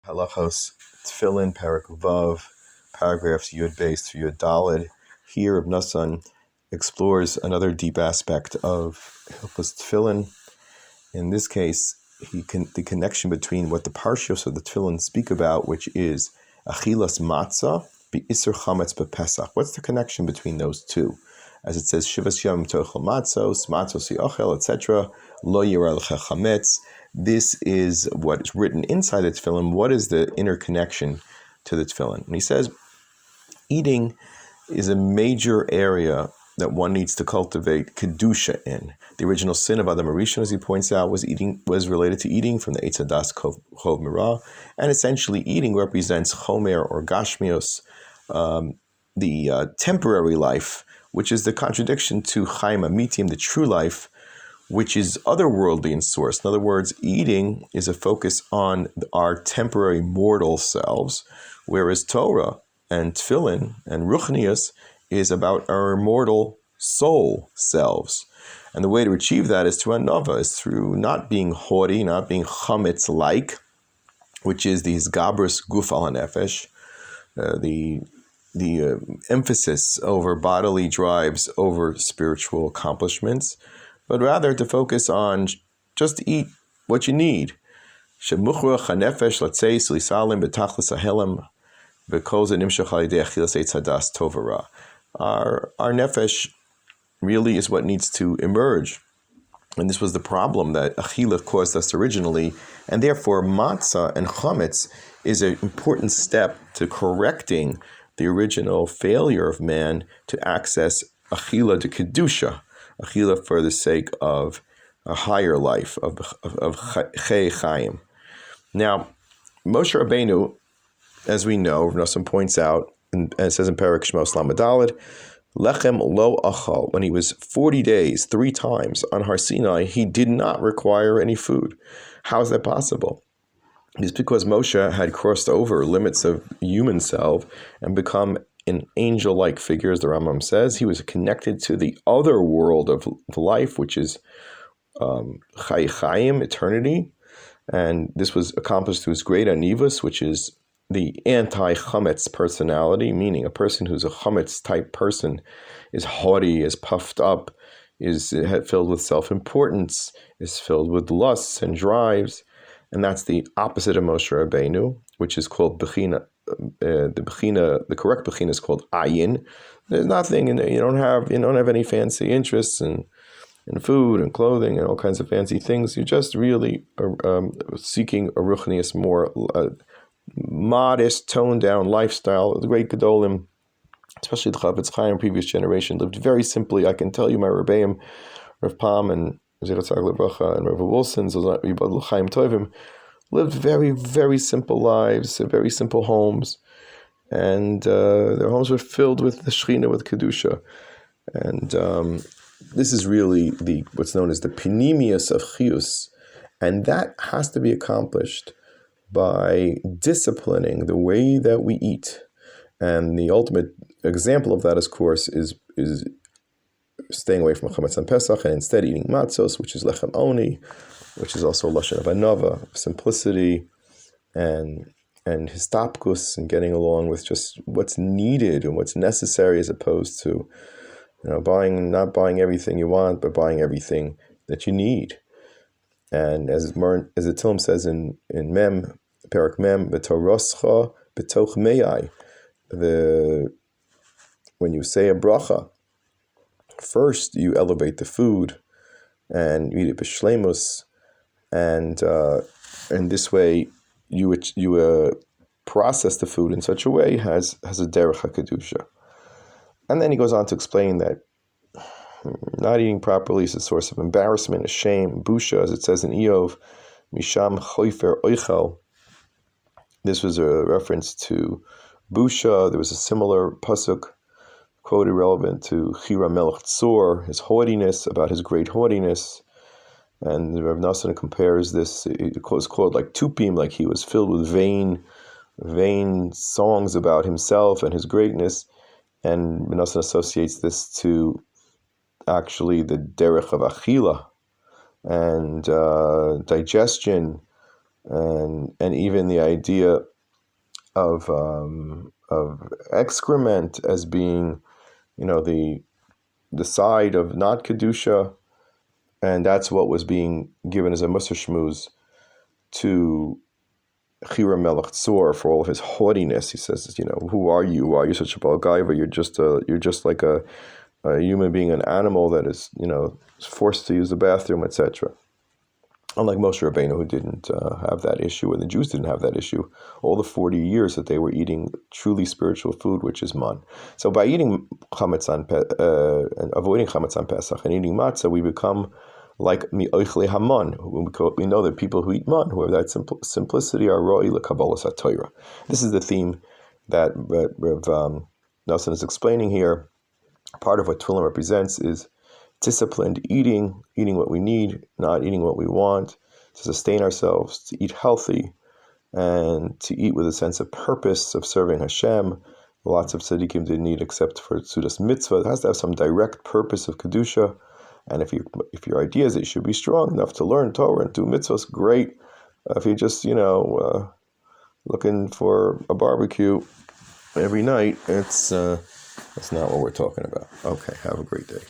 Halachos Tefillin, Parak Vav, paragraphs Yud Beis through Yud Daled. Here, Reb Nosson explores another deep aspect of Hilchos Tefillin. In this case, the connection between what the parshos of the Tefillin speak about, which is Achilas Matzah, Be'isur Chametz B'Pesach. What's the connection between those two? As it says, Shivas Yom Tochel Matzos, Matzos Yochel, etc. Lo Yirah L'cha Chametz. This is what is written inside the Tefillin. What is the inner connection to the Tefillin? And he says, eating is a major area that one needs to cultivate kedusha in. The original sin of Adam HaRishon, as he points out, was related to eating from the Eitz Hadas Chov Mirah, and essentially eating represents chomer or gashmios, the temporary life, which is the contradiction to Chaim Amitim, the true life, which is otherworldly in source. In other words, eating is a focus on our temporary mortal selves, whereas Torah and Tefillin and Ruchnius is about our immortal soul selves. And the way to achieve that is through anava, is through not being haughty, not being chametz-like, which is the hisgabrus guf al hanefesh, the emphasis over bodily drives over spiritual accomplishments, but rather to focus on just eat what you need. Shemuchruach hanefesh latzeis lisalim betachlis ahelam b'kol ze nimshach al yedei achilas eitz hadas tov v'ra. Our nefesh really is what needs to emerge. And this was the problem that Achila caused us originally, and therefore matzah and chametz is an important step to correcting the original failure of man to access Achila to Kedusha, Achila for the sake of a higher life, of Chei Chaim. Now, Moshe Rabbeinu, as we know, Rav Nosson points out, and it says in Parak Shmos Lamed Daled, Lechem lo achal, when he was 40 days, 3 times on Har Sinai, he did not require any food. How is that possible? It's because Moshe had crossed over limits of human self and become an angel-like figure, as the Rambam says. He was connected to the other world of life, which is Chai Chaim, eternity. And this was accomplished through his great anivus, which is the anti-chametz personality, meaning a person who's a chametz type person is haughty, is puffed up, is filled with self-importance, is filled with lusts and drives. And that's the opposite of Moshe Rabbeinu, which is called Bechina. The correct Bechina is called Ayin. There's nothing, and you don't have any fancy interests in food and clothing and all kinds of fancy things. You're just really seeking a ruchnius, more modest, toned down lifestyle. The great Gedolim, especially the Chavetz Chaim previous generation, lived very simply. I can tell you, my Rebbeim, Rav Pam and Zichrotzak Lebracha and Rav Wilson, Yibad L'Chaim Tovim, lived very, very simple lives, very simple homes, and their homes were filled with the Shechina, with Kedusha. And this is really what's known as the Pinimius of Chiyus, and that has to be accomplished by disciplining the way that we eat. And the ultimate example of that, of course, is staying away from Chametz and Pesach and instead eating matzos, which is lechem oni, which is also lashon of anava, of simplicity, and histapkus, and getting along with just what's needed and what's necessary, as opposed to not buying everything you want, but buying everything that you need. And as the Tilm says in Mem, Perak Mem, B'toroscha b'toch meyai, when you say a bracha, first you elevate the food and eat it b'shleimus, and this way you process the food in such a way has a derech HaKedusha. And then he goes on to explain that not eating properly is a source of embarrassment, a shame, busha, as it says in Eov, misham choifer oichel. This was a reference to busha. There was a similar pasuk quoted relevant to Chira Melech Tzor, his haughtiness, about his great haughtiness. And Rav Nosson compares this, it was called like tupim, like he was filled with vain songs about himself and his greatness. And Rav Nosson associates this to actually the derech of achila and digestion, and even the idea of excrement as being, the side of not kedusha, and that's what was being given as a Musar Shmuz to Hiram Melech Tzor for all of his haughtiness. He says, who are you? Why are you such a balgaiva? You're just like a human being, an animal that is, forced to use the bathroom, etc. Unlike Moshe Rabbeinu, who didn't have that issue, and the Jews didn't have that issue, all the 40 years that they were eating truly spiritual food, which is man. So by eating chametz and avoiding chametz on Pesach and eating matzah, we become like mi'ochle haman. We know that people who eat man, who have that simplicity, are ro'i l'kabbalas haTorah. This is the theme that Rav Nosson is explaining here. Part of what Tefillin represents is disciplined eating what we need, not eating what we want, to sustain ourselves, to eat healthy, and to eat with a sense of purpose of serving Hashem. Lots of tzaddikim didn't eat except for Sudas Mitzvah. It has to have some direct purpose of Kedusha. And if your idea is that you should be strong enough to learn Torah and do mitzvahs, great. If you're just, looking for a barbecue every night, that's not what we're talking about. Okay, have a great day.